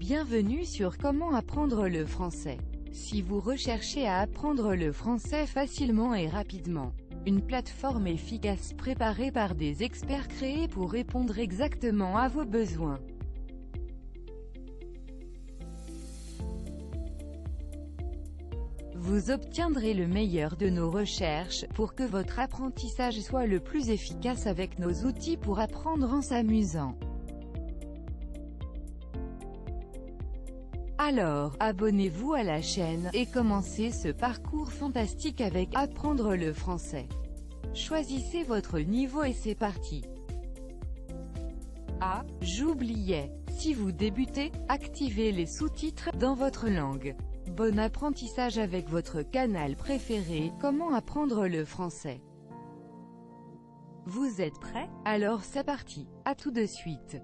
Bienvenue sur Comment apprendre le français. Si vous recherchez à apprendre le français facilement et rapidement, une plateforme efficace préparée par des experts créés pour répondre exactement à vos besoins. Vous obtiendrez le meilleur de nos recherches, pour que votre apprentissage soit le plus efficace avec nos outils pour apprendre en s'amusant. Alors, abonnez-vous à la chaîne, et commencez ce parcours fantastique avec « Apprendre le français ». Choisissez votre niveau et c'est parti. Ah, j'oubliais. Si vous débutez, activez les sous-titres dans votre langue. Bon apprentissage avec votre canal préféré, Comment apprendre le français. Vous êtes prêts? Alors c'est parti. À tout de suite.